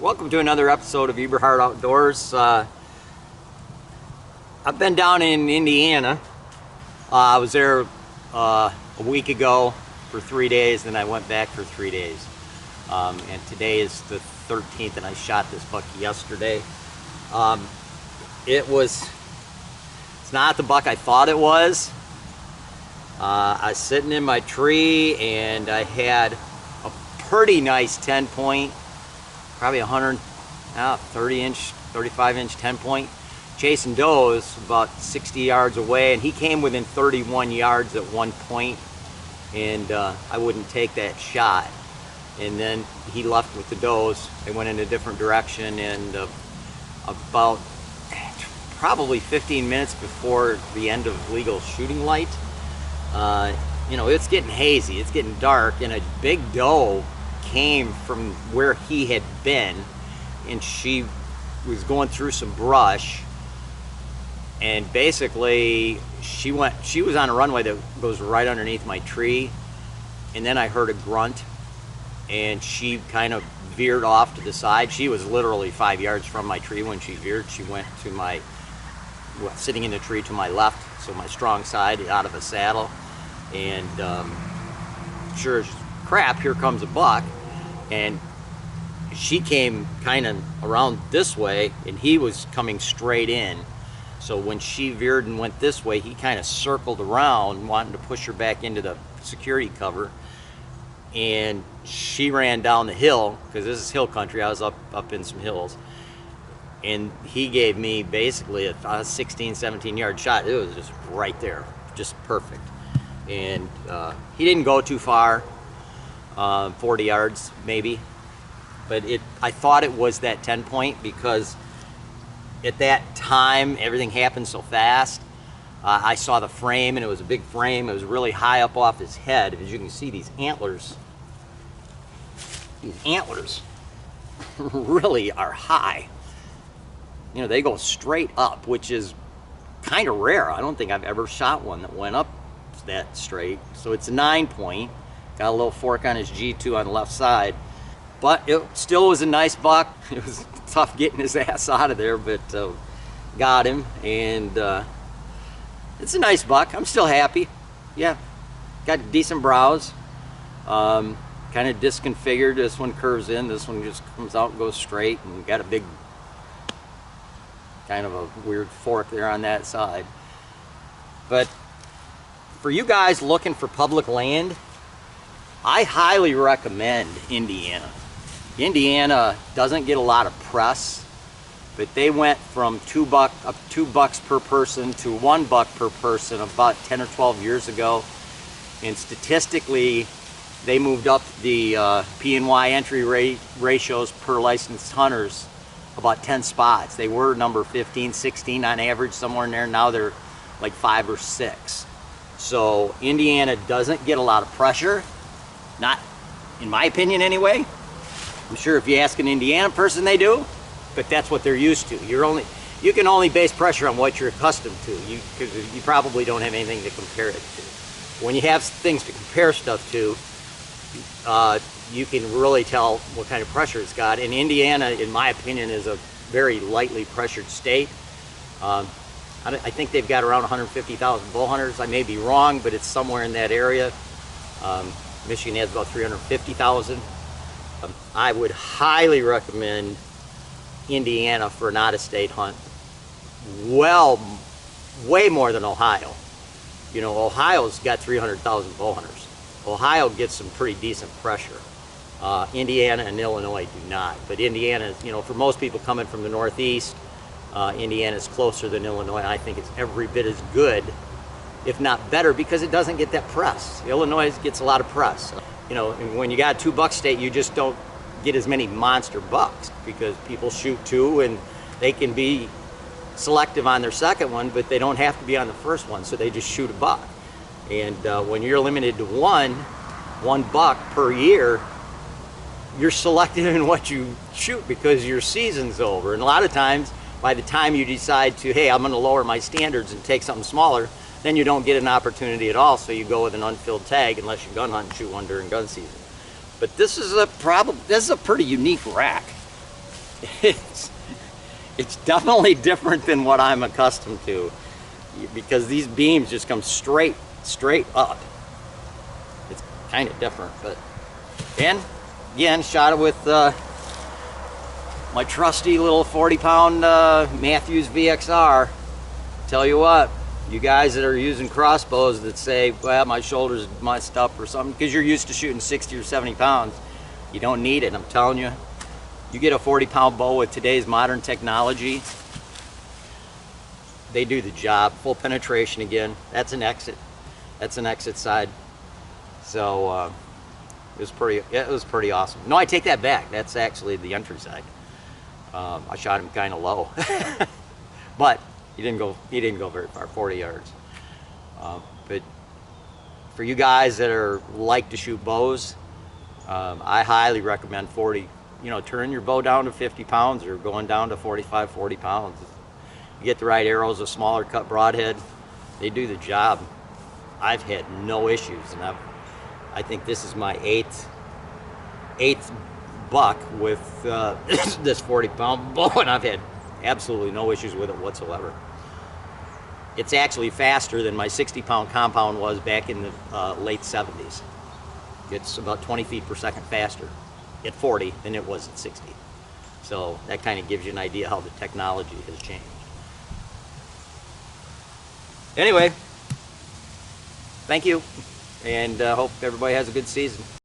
Welcome to another episode of Eberhart Outdoors. I've been down in Indiana. I was there a week ago for 3 days, then I went back for 3 days. And today is the 13th, and I shot this buck yesterday. It's not the buck I thought it was. I was sitting in my tree, and I had a pretty nice 10-point, probably 35-inch 10-point, chasing does about 60 yards away, and he came within 31 yards at one point, and I wouldn't take that shot. And then he left with the does. They went in a different direction, and about probably 15 minutes before the end of legal shooting light, it's getting hazy, it's getting dark, and a big doe came from where he had been, and she was going through some brush, and basically she was on a runway that goes right underneath my tree, and then I heard a grunt, and she kind of veered off to the side. She was literally 5 yards from my tree when she veered. She went to sitting in the tree to my left, so my strong side, out of the saddle, and sure as crap, here comes a buck, and she came kind of around this way, and he was coming straight in. So when she veered and went this way, he kind of circled around, wanting to push her back into the security cover, and she ran down the hill, because this is hill country. I was up in some hills, and he gave me basically a 16, 17 yard shot. It was just right there, just perfect. And he didn't go too far, 40 yards maybe, but I thought it was that 10-point because at that time everything happened so fast. I saw the frame, and it was a big frame. It was really high up off his head. As you can see, these antlers really are high. They go straight up, which is kind of rare. I don't think I've ever shot one that went up that straight. So it's a 9-point. Got a little fork on his G2 on the left side, but it still was a nice buck. It was tough getting his ass out of there, but got him, and it's a nice buck. I'm still happy. Yeah, got decent brows. Kind of disconfigured. This one curves in, this one just comes out and goes straight, and got a big kind of a weird fork there on that side. But for you guys looking for public land, I highly recommend Indiana. Indiana doesn't get a lot of press, but they went from $2 per person to $1 per person about 10 or 12 years ago, and statistically they moved up the P&Y entry rate ratios per licensed hunters about 10 spots. They were number 15, 16 on average, somewhere in there. Now they're like 5 or 6. So Indiana doesn't get a lot of pressure, not in my opinion anyway. I'm sure if you ask an Indiana person they do, but that's what they're used to. You can only base pressure on what you're accustomed to, because you probably don't have anything to compare it to. When you have things to compare stuff to, you can really tell what kind of pressure it's got. And Indiana, in my opinion, is a very lightly pressured state. I think they've got around 150,000 bow hunters. I may be wrong, but it's somewhere in that area. Michigan has about 350,000. I would highly recommend Indiana for an out-of-state hunt. Well, way more than Ohio. Ohio's got 300,000 bow hunters. Ohio gets some pretty decent pressure. Indiana and Illinois do not. But Indiana, for most people coming from the Northeast, Indiana is closer than Illinois. And I think it's every bit as good, if not better, because it doesn't get that press. Illinois gets a lot of press. And when you got a $2 state, you just don't get as many monster bucks, because people shoot 2 and they can be selective on their second one, but they don't have to be on the first one, so they just shoot a buck. And when you're limited to one buck per year, you're selective in what you shoot because your season's over. And a lot of times, by the time you decide to, hey, I'm going to lower my standards and take something smaller, then you don't get an opportunity at all, so you go with an unfilled tag unless you gun hunt and shoot one during gun season. But this is a pretty unique rack. it's, it's definitely different than what I'm accustomed to, because these beams just come straight up. It's kind of different, but, and again, shot it with my trusty little 40-pound Matthews VXR. Tell you what, you guys that are using crossbows that say, well, my shoulder's messed up or something, because you're used to shooting 60 or 70 pounds, you don't need it. I'm telling you, you get a 40-pound bow with today's modern technology, they do the job. Full penetration again. That's an exit. That's an exit side. So it was pretty awesome. No, I take that back. That's actually the entry side. I shot him kind of low, but he didn't go very far, 40 yards. But for you guys that are like to shoot bows, I highly recommend 40. You know, turn your bow down to 50 pounds or going down to 45, 40 pounds. You get the right arrows, a smaller cut broadhead, they do the job. I've had no issues, and I think this is my eighth buck with this 40-pound bow, and I've had absolutely no issues with it whatsoever. It's actually faster than my 60-pound compound was back in the late 70s. It's about 20 feet per second faster at 40 than it was at 60. So that kind of gives you an idea how the technology has changed. Anyway, thank you, and hope everybody has a good season.